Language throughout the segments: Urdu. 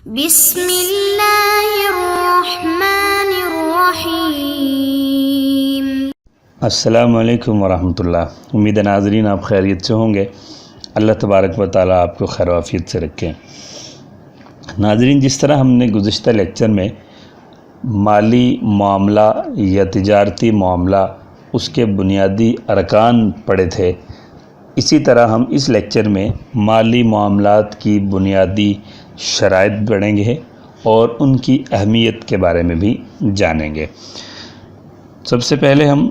بسم اللہ الرحمن الرحیم۔ السلام علیکم ورحمۃ اللہ۔ امید ہے ناظرین آپ خیریت سے ہوں گے۔ اللہ تبارک و تعالیٰ آپ کو خیر و عافیت سے رکھیں۔ ناظرین، جس طرح ہم نے گزشتہ لیکچر میں مالی معاملہ یا تجارتی معاملہ اس کے بنیادی ارکان پڑھے تھے، اسی طرح ہم اس لیکچر میں مالی معاملات کی بنیادی شرائط پڑھیں گے اور ان کی اہمیت کے بارے میں بھی جانیں گے۔ سب سے پہلے ہم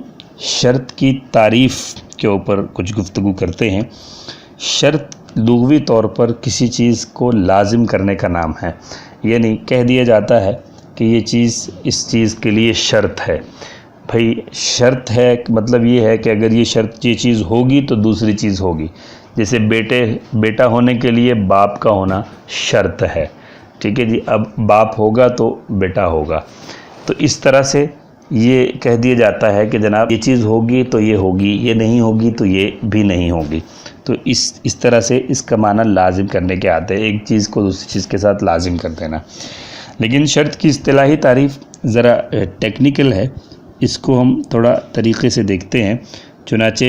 شرط کی تعریف کے اوپر کچھ گفتگو کرتے ہیں۔ شرط لغوی طور پر کسی چیز کو لازم کرنے کا نام ہے، یعنی کہہ دیا جاتا ہے کہ یہ چیز اس چیز کے لیے شرط ہے۔ بھئی شرط ہے مطلب یہ ہے کہ اگر یہ چیز ہوگی تو دوسری چیز ہوگی۔ جیسے بیٹا ہونے کے لیے باپ کا ہونا شرط ہے، ٹھیک ہے جی، اب باپ ہوگا تو بیٹا ہوگا۔ تو اس طرح سے یہ کہہ دیا جاتا ہے کہ جناب یہ چیز ہوگی تو یہ ہوگی، یہ نہیں ہوگی تو یہ بھی نہیں ہوگی۔ تو اس طرح سے اس کا معنی لازم کرنے کے آتے ہیں، ایک چیز کو دوسری چیز کے ساتھ لازم کر دینا۔ لیکن شرط کی اصطلاحی تعریف ذرا ٹیکنیکل ہے، اس کو ہم تھوڑا طریقے سے دیکھتے ہیں۔ چنانچہ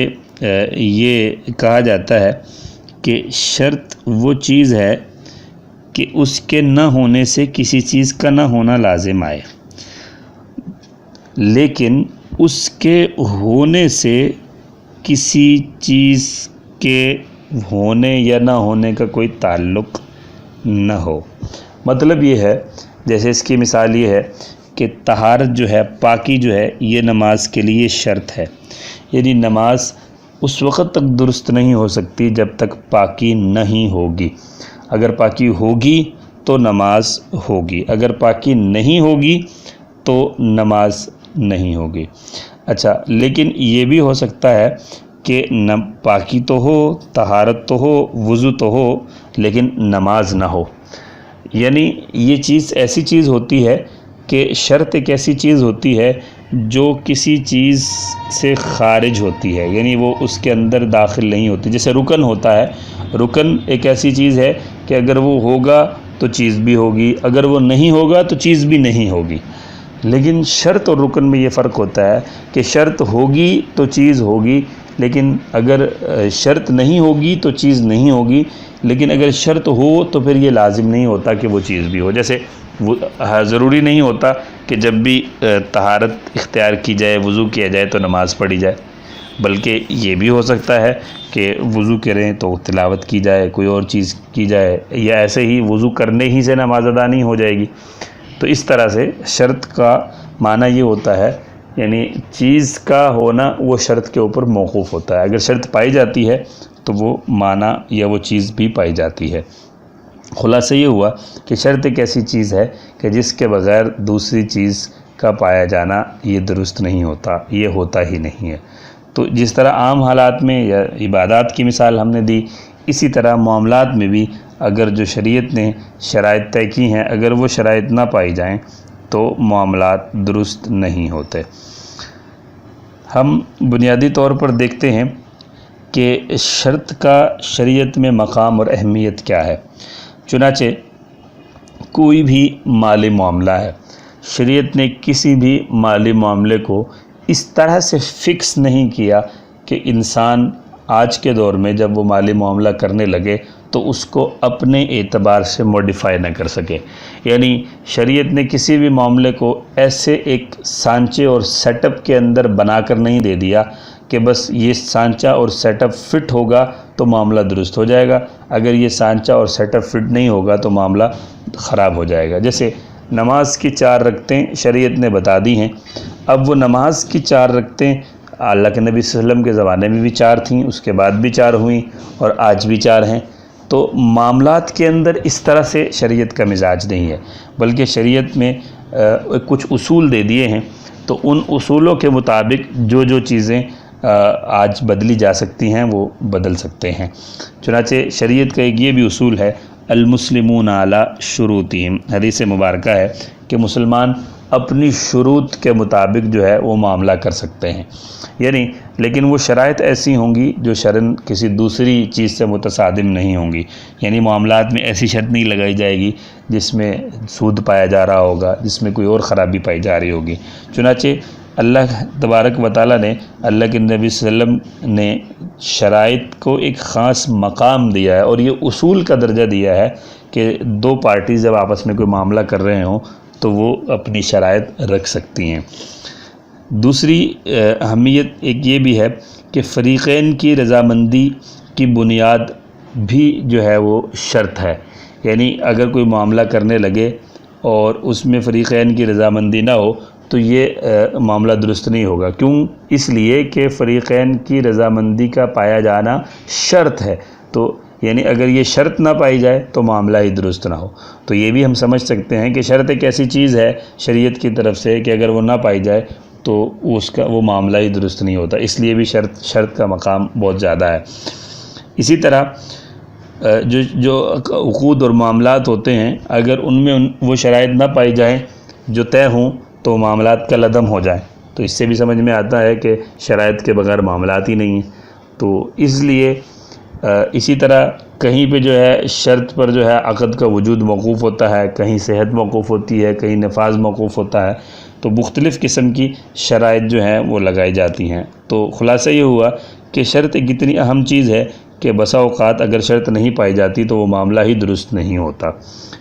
یہ کہا جاتا ہے کہ شرط وہ چیز ہے کہ اس کے نہ ہونے سے کسی چیز کا نہ ہونا لازم آئے، لیکن اس کے ہونے سے کسی چیز کے ہونے یا نہ ہونے کا کوئی تعلق نہ ہو۔ مطلب یہ ہے، جیسے اس کی مثال یہ ہے کہ طہارت جو ہے، پاکی جو ہے، یہ نماز کے لیے شرط ہے۔ یعنی نماز اس وقت تک درست نہیں ہو سکتی جب تک پاکی نہیں ہوگی۔ اگر پاکی ہوگی تو نماز ہوگی، اگر پاکی نہیں ہوگی تو نماز نہیں ہوگی۔ اچھا، لیکن یہ بھی ہو سکتا ہے کہ پاکی تو ہو، طہارت تو ہو، وضو تو ہو، لیکن نماز نہ ہو۔ یعنی یہ چیز ایسی چیز ہوتی ہے کہ شرط ایک ایسی چیز ہوتی ہے جو کسی چیز سے خارج ہوتی ہے، یعنی وہ اس کے اندر داخل نہیں ہوتی۔ جیسے رکن ہوتا ہے، رکن ایک ایسی چیز ہے کہ اگر وہ ہوگا تو چیز بھی ہوگی، اگر وہ نہیں ہوگا تو چیز بھی نہیں ہوگی۔ لیکن شرط اور رکن میں یہ فرق ہوتا ہے کہ شرط ہوگی تو چیز ہوگی، لیکن اگر شرط نہیں ہوگی تو چیز نہیں ہوگی، لیکن اگر شرط ہو تو پھر یہ لازم نہیں ہوتا کہ وہ چیز بھی ہو۔ جیسے ضروری نہیں ہوتا کہ جب بھی طہارت اختیار کی جائے، وضو کیا جائے تو نماز پڑھی جائے، بلکہ یہ بھی ہو سکتا ہے کہ وضو کریں تو تلاوت کی جائے، کوئی اور چیز کی جائے، یا ایسے ہی وضو کرنے ہی سے نماز ادا نہیں ہو جائے گی۔ تو اس طرح سے شرط کا معنی یہ ہوتا ہے، یعنی چیز کا ہونا وہ شرط کے اوپر موقوف ہوتا ہے۔ اگر شرط پائی جاتی ہے تو وہ معنی یا وہ چیز بھی پائی جاتی ہے۔ خلاصہ یہ ہوا کہ شرط ایک ایسی چیز ہے کہ جس کے بغیر دوسری چیز کا پایا جانا یہ درست نہیں ہوتا، یہ ہوتا ہی نہیں ہے۔ تو جس طرح عام حالات میں یا عبادات کی مثال ہم نے دی، اسی طرح معاملات میں بھی اگر جو شریعت نے شرائط طے کی ہیں، اگر وہ شرائط نہ پائی جائیں تو معاملات درست نہیں ہوتے۔ ہم بنیادی طور پر دیکھتے ہیں کہ شرط کا شریعت میں مقام اور اہمیت کیا ہے۔ چنانچہ کوئی بھی مالی معاملہ ہے، شریعت نے کسی بھی مالی معاملے کو اس طرح سے فکس نہیں کیا کہ انسان آج کے دور میں جب وہ مالی معاملہ کرنے لگے تو اس کو اپنے اعتبار سے موڈیفائی نہ کر سکے۔ یعنی شریعت نے کسی بھی معاملے کو ایسے ایک سانچے اور سیٹ اپ کے اندر بنا کر نہیں دے دیا کہ بس یہ سانچہ اور سیٹ اپ فٹ ہوگا تو معاملہ درست ہو جائے گا، اگر یہ سانچہ اور سیٹ اپ فٹ نہیں ہوگا تو معاملہ خراب ہو جائے گا۔ جیسے نماز کی 4 رکعتیں شریعت نے بتا دی ہیں، اب وہ نماز کی 4 رکعتیں اللہ کے نبی صلی اللہ علیہ وسلم کے زمانے میں بھی 4 تھیں، اس کے بعد بھی 4 ہوئیں اور آج بھی 4 ہیں۔ تو معاملات کے اندر اس طرح سے شریعت کا مزاج نہیں ہے، بلکہ شریعت میں کچھ اصول دے دیے ہیں، تو ان اصولوں کے مطابق جو چیزیں آج بدلی جا سکتی ہیں وہ بدل سکتے ہیں۔ چنانچہ شریعت کا ایک یہ بھی اصول ہے، المسلمون علی شروطہم، حدیث مبارکہ ہے کہ مسلمان اپنی شروط کے مطابق جو ہے وہ معاملہ کر سکتے ہیں، یعنی لیکن وہ شرائط ایسی ہوں گی جو شرعاً کسی دوسری چیز سے متصادم نہیں ہوں گی، یعنی معاملات میں ایسی شرط نہیں لگائی جائے گی جس میں سود پایا جا رہا ہوگا، جس میں کوئی اور خرابی پائی جا رہی ہوگی۔ چنانچہ اللہ تبارک و تعالیٰ نے، اللہ کے نبی صلی اللہ علیہ وسلم نے شرائط کو ایک خاص مقام دیا ہے اور یہ اصول کا درجہ دیا ہے کہ دو پارٹیز جب آپس میں کوئی معاملہ کر رہے ہوں تو وہ اپنی شرائط رکھ سکتی ہیں۔ دوسری اہمیت ایک یہ بھی ہے کہ فریقین کی رضامندی کی بنیاد بھی جو ہے وہ شرط ہے، یعنی اگر کوئی معاملہ کرنے لگے اور اس میں فریقین کی رضامندی نہ ہو تو یہ معاملہ درست نہیں ہوگا۔ کیوں؟ اس لیے کہ فریقین کی رضامندی کا پایا جانا شرط ہے، تو یعنی اگر یہ شرط نہ پائی جائے تو معاملہ ہی درست نہ ہو۔ تو یہ بھی ہم سمجھ سکتے ہیں کہ شرط ایک ایسی چیز ہے شریعت کی طرف سے کہ اگر وہ نہ پائی جائے تو وہ معاملہ ہی درست نہیں ہوتا، اس لیے بھی شرط کا مقام بہت زیادہ ہے۔ اسی طرح جو عقود اور معاملات ہوتے ہیں، اگر ان میں وہ شرائط نہ پائی جائیں جو طے ہوں تو معاملات کل عدم ہو جائیں، تو اس سے بھی سمجھ میں آتا ہے کہ شرائط کے بغیر معاملات ہی نہیں ہیں۔ تو اس لیے اسی طرح کہیں پہ جو ہے شرط پر جو ہے عقد کا وجود موقوف ہوتا ہے، کہیں صحت موقوف ہوتی ہے، کہیں نفاذ موقوف ہوتا ہے، تو مختلف قسم کی شرائط جو ہیں وہ لگائی جاتی ہیں۔ تو خلاصہ یہ ہوا کہ شرط ایک اتنی اہم چیز ہے کہ بسا اوقات اگر شرط نہیں پائی جاتی تو وہ معاملہ ہی درست نہیں ہوتا،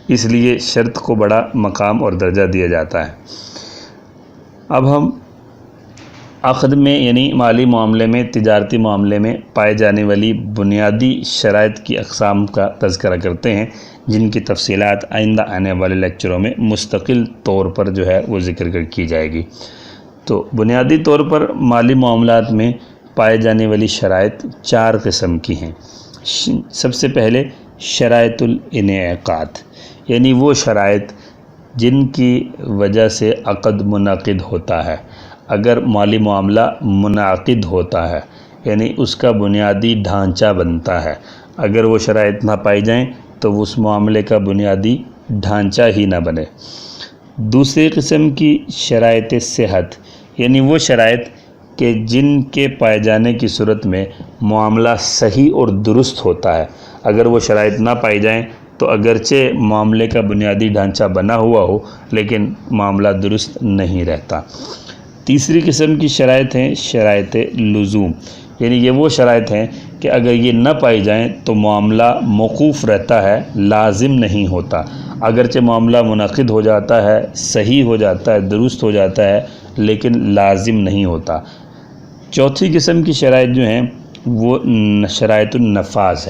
اس لیے شرط کو بڑا مقام اور درجہ دیا جاتا ہے۔ اب ہم عقد میں یعنی مالی معاملے میں، تجارتی معاملے میں پائے جانے والی بنیادی شرائط کی اقسام کا تذکرہ کرتے ہیں، جن کی تفصیلات آئندہ آنے والے لیکچروں میں مستقل طور پر جو ہے وہ ذکر کی جائے گی۔ تو بنیادی طور پر مالی معاملات میں پائے جانے والی شرائط 4 قسم کی ہیں۔ سب سے پہلے شرائط الانعقاد، یعنی وہ شرائط جن کی وجہ سے عقد منعقد ہوتا ہے۔ اگر مالی معاملہ منعقد ہوتا ہے یعنی اس کا بنیادی ڈھانچہ بنتا ہے، اگر وہ شرائط نہ پائی جائیں تو اس معاملے کا بنیادی ڈھانچہ ہی نہ بنے۔ دوسری قسم کی شرائط صحت، یعنی وہ شرائط کہ جن کے پائے جانے کی صورت میں معاملہ صحیح اور درست ہوتا ہے، اگر وہ شرائط نہ پائی جائیں تو اگرچہ معاملے کا بنیادی ڈھانچہ بنا ہوا ہو لیکن معاملہ درست نہیں رہتا۔ تیسری قسم کی شرائط ہیں شرائط لزوم، یعنی یہ وہ شرائط ہیں کہ اگر یہ نہ پائی جائیں تو معاملہ موقوف رہتا ہے، لازم نہیں ہوتا، اگرچہ معاملہ منعقد ہو جاتا ہے، صحیح ہو جاتا ہے، درست ہو جاتا ہے، لیکن لازم نہیں ہوتا۔ چوتھی قسم کی شرائط جو ہیں وہ شرائط النفاذ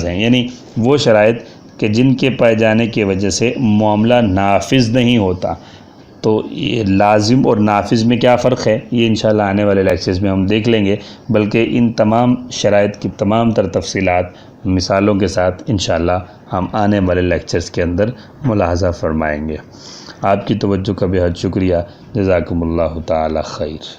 ہیں، یعنی وہ شرائط کہ جن کے پائے جانے کی وجہ سے معاملہ نافذ نہیں ہوتا۔ تو یہ لازم اور نافذ میں کیا فرق ہے یہ انشاءاللہ آنے والے لیکچرز میں ہم دیکھ لیں گے، بلکہ ان تمام شرائط کی تمام تر تفصیلات مثالوں کے ساتھ انشاءاللہ ہم آنے والے لیکچرز کے اندر ملاحظہ فرمائیں گے۔ آپ کی توجہ کا بہت شکریہ، جزاکم اللہ تعالی خیر۔